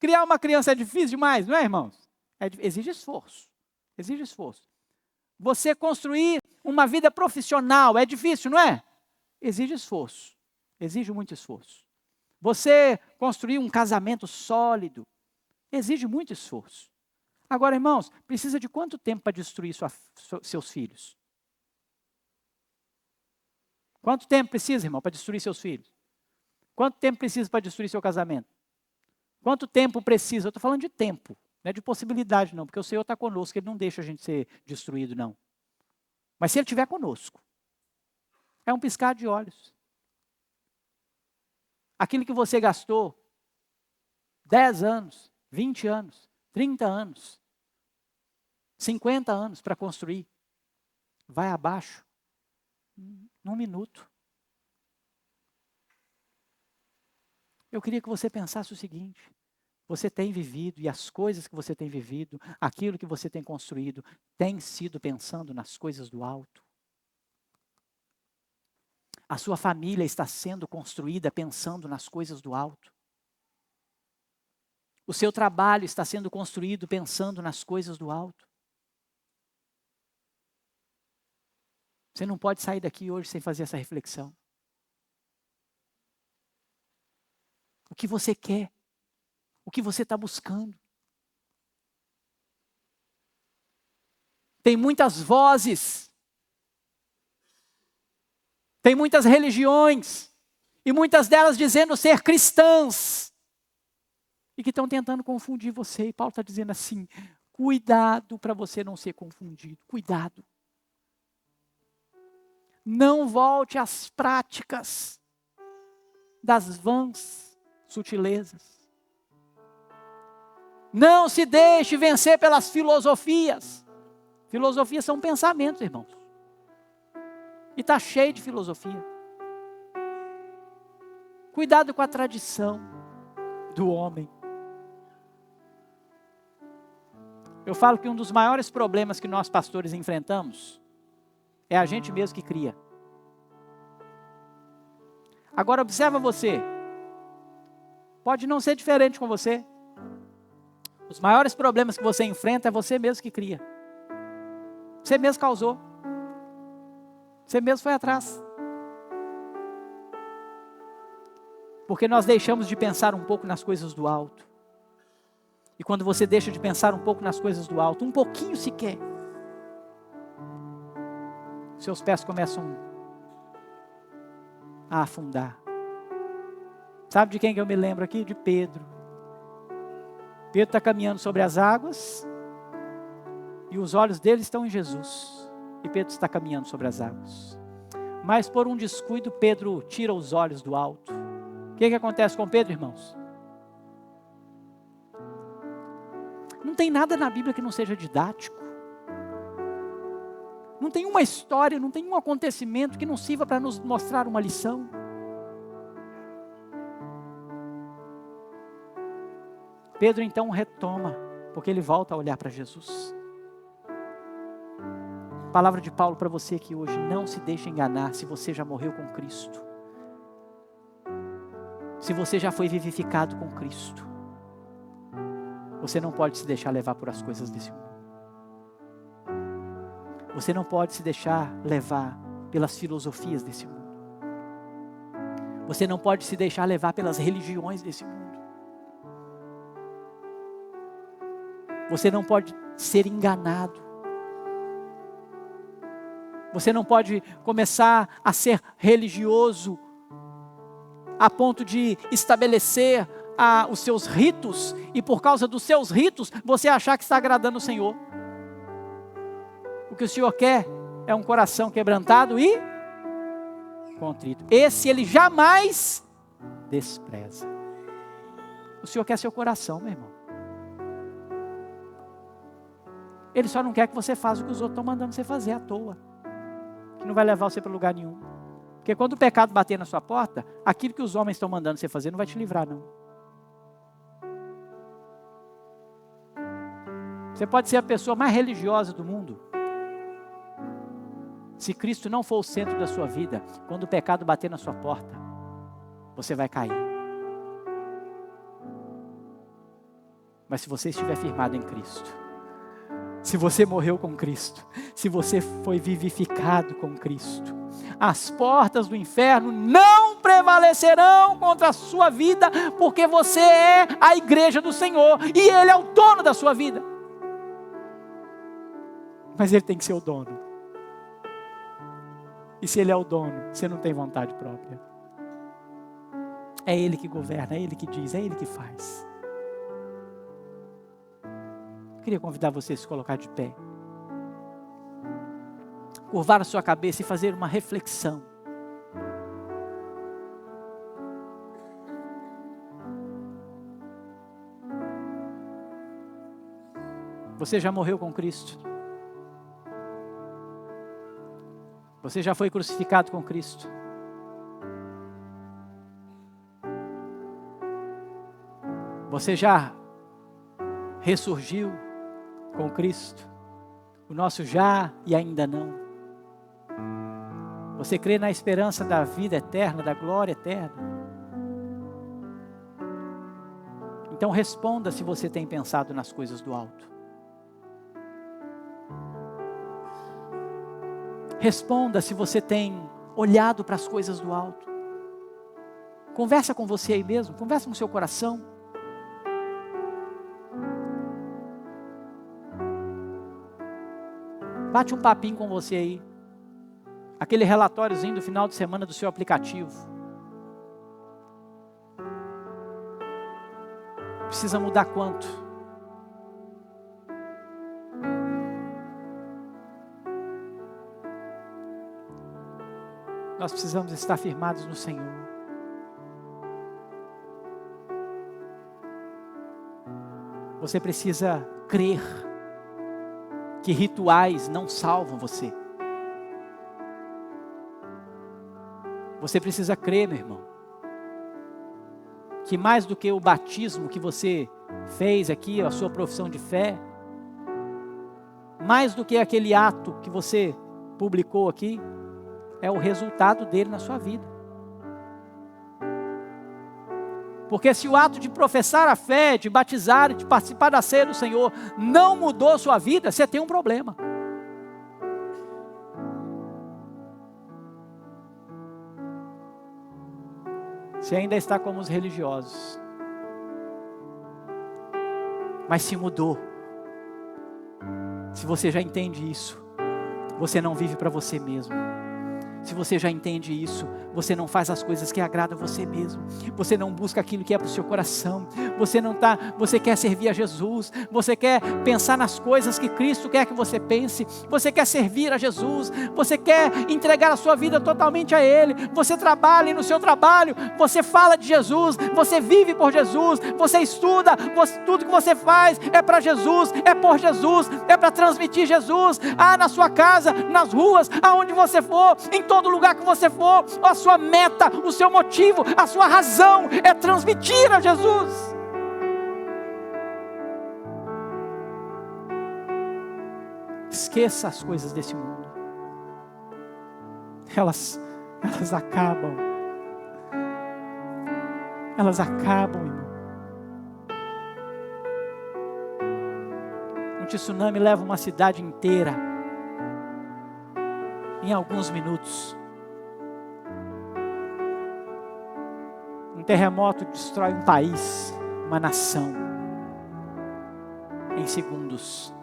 Criar uma criança é difícil demais, não é, irmãos? Exige esforço. Exige esforço. Você construir uma vida profissional é difícil, não é? Exige esforço. Exige muito esforço. Você construir um casamento sólido exige muito esforço. Agora, irmãos, precisa de quanto tempo para destruir seus filhos? Quanto tempo precisa, irmão, para destruir seus filhos? Quanto tempo precisa para destruir seu casamento? Quanto tempo precisa? Eu estou falando de tempo, não é de possibilidade não, porque o Senhor está conosco, Ele não deixa a gente ser destruído não. Mas se Ele estiver conosco, é um piscar de olhos. Aquilo que você gastou 10 anos, 20 anos, 30 anos, 50 anos para construir, vai abaixo num minuto. Eu queria que você pensasse o seguinte: você tem vivido, e as coisas que você tem vivido, aquilo que você tem construído, tem sido pensando nas coisas do alto? A sua família está sendo construída pensando nas coisas do alto? O seu trabalho está sendo construído pensando nas coisas do alto? Você não pode sair daqui hoje sem fazer essa reflexão. O que você quer? O que você está buscando? Tem muitas vozes, tem muitas religiões, e muitas delas dizendo ser cristãs, e que estão tentando confundir você. E Paulo está dizendo assim: cuidado para você não ser confundido, cuidado. Não volte às práticas das vãs sutilezas. Não se deixe vencer pelas filosofias. Filosofias são pensamentos, irmãos. E está cheio de filosofia. Cuidado com a tradição do homem. Eu falo que um dos maiores problemas que nós pastores enfrentamos é a gente mesmo que cria. Agora observa você. Pode não ser diferente com você. Os maiores problemas que você enfrenta é você mesmo que cria. Você mesmo causou. Você mesmo foi atrás. Porque nós deixamos de pensar um pouco nas coisas do alto. E quando você deixa de pensar um pouco nas coisas do alto, um pouquinho sequer, seus pés começam a afundar. Sabe de quem que eu me lembro aqui? De Pedro. Pedro está caminhando sobre as águas e os olhos dele estão em Jesus. E Pedro está caminhando sobre as águas. Mas por um descuido, Pedro tira os olhos do alto. O que acontece com Pedro, irmãos? Não tem nada na Bíblia que não seja didático. Não tem uma história, não tem um acontecimento que não sirva para nos mostrar uma lição. Pedro então retoma, porque ele volta a olhar para Jesus. Palavra de Paulo para você aqui hoje: não se deixe enganar se você já morreu com Cristo. Se você já foi vivificado com Cristo, você não pode se deixar levar por as coisas desse mundo. Você não pode se deixar levar pelas filosofias desse mundo. Você não pode se deixar levar pelas religiões desse mundo. Você não pode ser enganado. Você não pode começar a ser religioso a ponto de estabelecer os seus ritos, e por causa dos seus ritos, você achar que está agradando o Senhor. O que o Senhor quer é um coração quebrantado e contrito. Esse Ele jamais despreza. O Senhor quer seu coração, meu irmão. Ele só não quer que você faça o que os outros estão mandando você fazer à toa, que não vai levar você para lugar nenhum. Porque quando o pecado bater na sua porta, aquilo que os homens estão mandando você fazer não vai te livrar, não. Você pode ser a pessoa mais religiosa do mundo. Se Cristo não for o centro da sua vida, quando o pecado bater na sua porta, você vai cair. Mas se você estiver firmado em Cristo, se você morreu com Cristo, se você foi vivificado com Cristo, as portas do inferno não prevalecerão contra a sua vida, porque você é a igreja do Senhor e Ele é o dono da sua vida. Mas Ele tem que ser o dono. E se Ele é o dono, você não tem vontade própria. É Ele que governa, é Ele que diz, é Ele que faz. Queria convidar você a se colocar de pé, curvar a sua cabeça e fazer uma reflexão. Você já morreu com Cristo? Você já foi crucificado com Cristo? Você já ressurgiu com Cristo? O nosso já e ainda não. Você crê na esperança da vida eterna, da glória eterna? Então responda se você tem pensado nas coisas do alto. Responda se você tem olhado para as coisas do alto. Conversa com você aí mesmo, conversa com o seu coração. Bate um papinho com você aí. Aquele relatóriozinho do final de semana do seu aplicativo. Precisa mudar quanto? Nós precisamos estar firmados no Senhor. Você precisa crer que rituais não salvam você. Você precisa crer, meu irmão, que mais do que o batismo que você fez aqui, a sua profissão de fé, mais do que aquele ato que você publicou aqui, é o resultado dele na sua vida. Porque se o ato de professar a fé, de batizar e de participar da ceia do Senhor não mudou sua vida, você tem um problema. Você ainda está como os religiosos. Mas se mudou. Se você já entende isso, você não vive para você mesmo. Se você já entende isso, você não faz as coisas que agradam a você mesmo. Você não busca aquilo que é para o seu coração. Você quer servir a Jesus. Você quer pensar nas coisas que Cristo quer que você pense. Você quer servir a Jesus. Você quer entregar a sua vida totalmente a Ele. Você trabalha e no seu trabalho você fala de Jesus. Você vive por Jesus. Você estuda. Tudo que você faz é para Jesus. É por Jesus. É para transmitir Jesus. Na sua casa, nas ruas, aonde você for, em todo lugar que você for, a sua meta, o seu motivo, a sua razão é transmitir a Jesus. Esqueça as coisas desse mundo. Elas acabam. Elas acabam, irmão. Um tsunami leva uma cidade inteira em alguns minutos. Um terremoto destrói um país, uma nação, em segundos.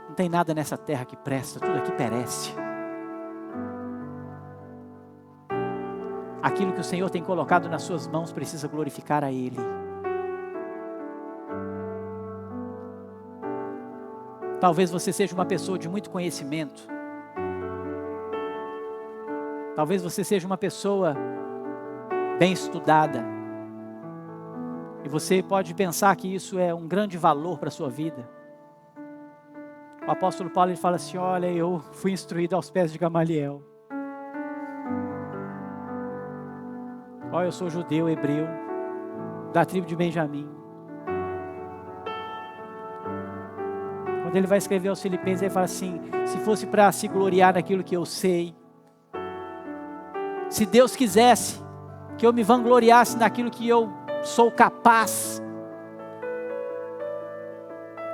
Não tem nada nessa terra que presta, tudo aqui perece. Aquilo que o Senhor tem colocado nas suas mãos precisa glorificar a Ele. Talvez você seja uma pessoa de muito conhecimento. Talvez você seja uma pessoa bem estudada. E você pode pensar que isso é um grande valor para a sua vida. O apóstolo Paulo ele fala assim: olha, eu fui instruído aos pés de Gamaliel. Olha, eu sou judeu, hebreu, da tribo de Benjamim. Quando ele vai escrever aos Filipenses, ele fala assim: se fosse para se gloriar naquilo que eu sei, se Deus quisesse que eu me vangloriasse naquilo que eu sou capaz,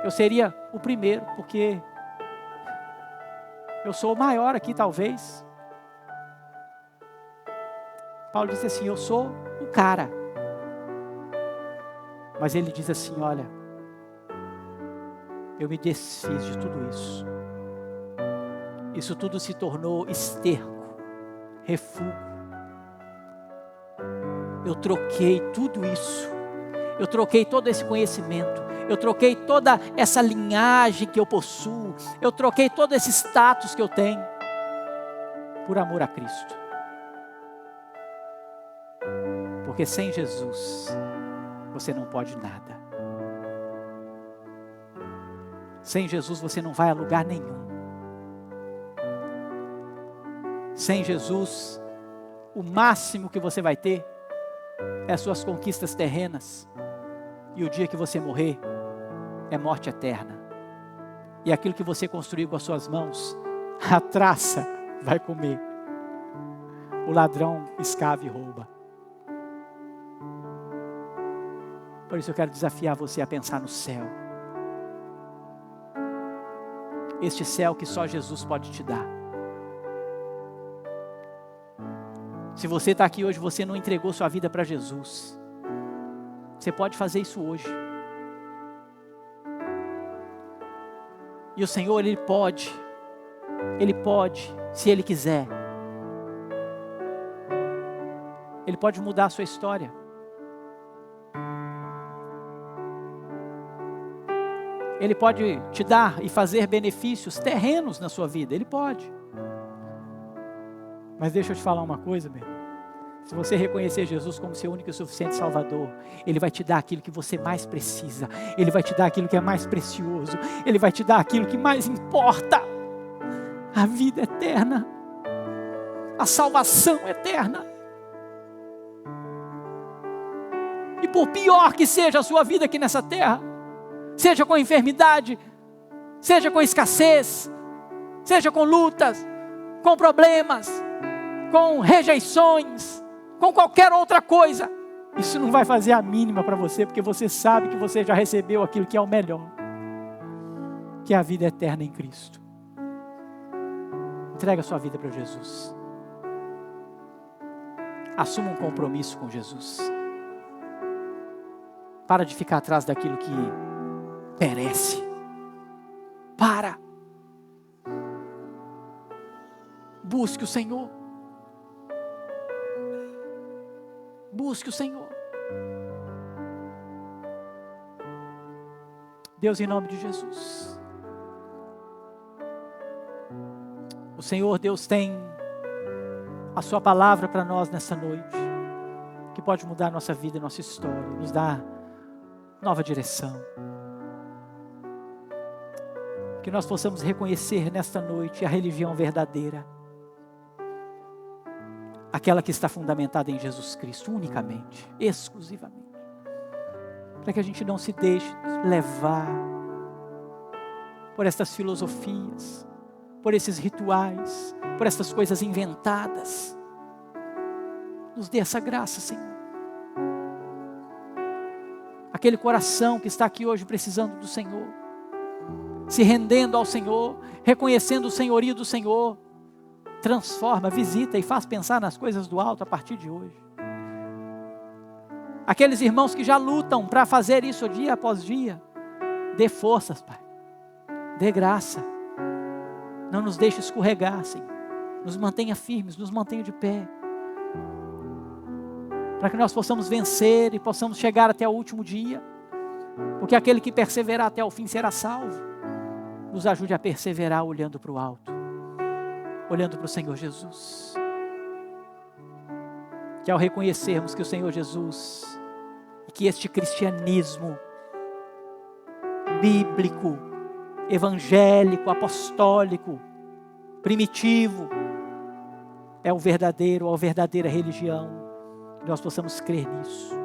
eu seria o primeiro, porque eu sou o maior aqui talvez. Paulo disse assim: eu sou o cara. Mas ele diz assim: olha, eu me desfiz de tudo isso. Isso tudo se tornou esterco, refúgio. Eu troquei tudo isso. Eu troquei todo esse conhecimento. Eu troquei toda essa linhagem que eu possuo. Eu troquei todo esse status que eu tenho por amor a Cristo. Porque sem Jesus você não pode nada. Sem Jesus você não vai a lugar nenhum. Sem Jesus, o máximo que você vai ter é as suas conquistas terrenas. E o dia que você morrer é morte eterna. E aquilo que você construiu com as suas mãos, a traça vai comer. O ladrão escava e rouba. Por isso eu quero desafiar você a pensar no céu. Este céu que só Jesus pode te dar. Se você está aqui hoje, você não entregou sua vida para Jesus. Você pode fazer isso hoje. E o Senhor, Ele pode, se Ele quiser. Ele pode mudar a sua história. Ele pode te dar e fazer benefícios terrenos na sua vida. Ele pode. Mas deixa eu te falar uma coisa, meu. Se você reconhecer Jesus como seu único e suficiente Salvador, Ele vai te dar aquilo que você mais precisa. Ele vai te dar aquilo que é mais precioso. Ele vai te dar aquilo que mais importa. A vida eterna. A salvação eterna. E por pior que seja a sua vida aqui nessa terra, seja com enfermidade, seja com escassez, seja com lutas, com problemas, com rejeições, com qualquer outra coisa, isso não vai fazer a mínima para você, porque você sabe que você já recebeu aquilo que é o melhor, que é a vida eterna em Cristo. Entrega a sua vida para Jesus. Assuma um compromisso com Jesus. Para de ficar atrás daquilo que perece. Para. Busque o Senhor. Busque o Senhor. Deus, em nome de Jesus. O Senhor, Deus, tem a sua palavra para nós nessa noite, que pode mudar a nossa vida, a nossa história, nos dar nova direção. Que nós possamos reconhecer nesta noite a religião verdadeira, aquela que está fundamentada em Jesus Cristo, unicamente, exclusivamente. Para que a gente não se deixe levar por estas filosofias, por esses rituais, por estas coisas inventadas. Nos dê essa graça, Senhor. Aquele coração que está aqui hoje precisando do Senhor, se rendendo ao Senhor, reconhecendo o senhorio do Senhor, transforma, visita e faz pensar nas coisas do alto a partir de hoje. Aqueles irmãos que já lutam para fazer isso dia após dia, dê forças, Pai, dê graça, não nos deixe escorregar, Senhor, nos mantenha firmes, nos mantenha de pé, para que nós possamos vencer e possamos chegar até o último dia, porque aquele que perseverar até o fim será salvo. Nos ajude a perseverar olhando para o alto, olhando para o Senhor Jesus, que ao reconhecermos que o Senhor Jesus, e que este cristianismo bíblico, evangélico, apostólico, primitivo, é o verdadeiro, a verdadeira religião, que nós possamos crer nisso,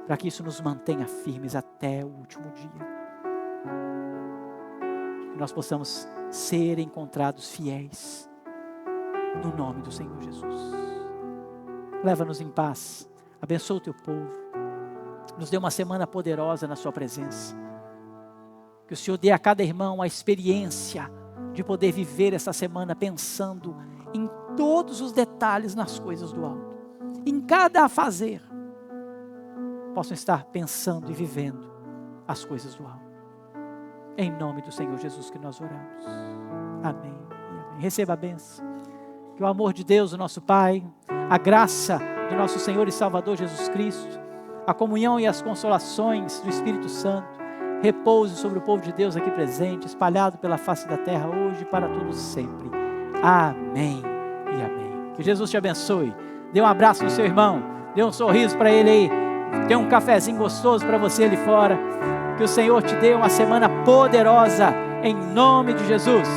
para que isso nos mantenha firmes até o último dia. nós possamos ser encontrados fiéis, no nome do Senhor Jesus. Leva-nos em paz, abençoa o teu povo, nos dê uma semana poderosa na sua presença, que o Senhor dê a cada irmão a experiência de poder viver essa semana pensando em todos os detalhes nas coisas do alto, em cada afazer, possam estar pensando e vivendo as coisas do alto. Em nome do Senhor Jesus que nós oramos. Amém e amém. Receba a bênção. Que o amor de Deus, o nosso Pai, a graça do nosso Senhor e Salvador Jesus Cristo, a comunhão e as consolações do Espírito Santo, repouse sobre o povo de Deus aqui presente, espalhado pela face da terra hoje e para todos sempre. Amém e amém. Que Jesus te abençoe. Dê um abraço no seu irmão, dê um sorriso para ele aí, dê um cafezinho gostoso para você ali fora. Que o Senhor te dê uma semana poderosa, em nome de Jesus.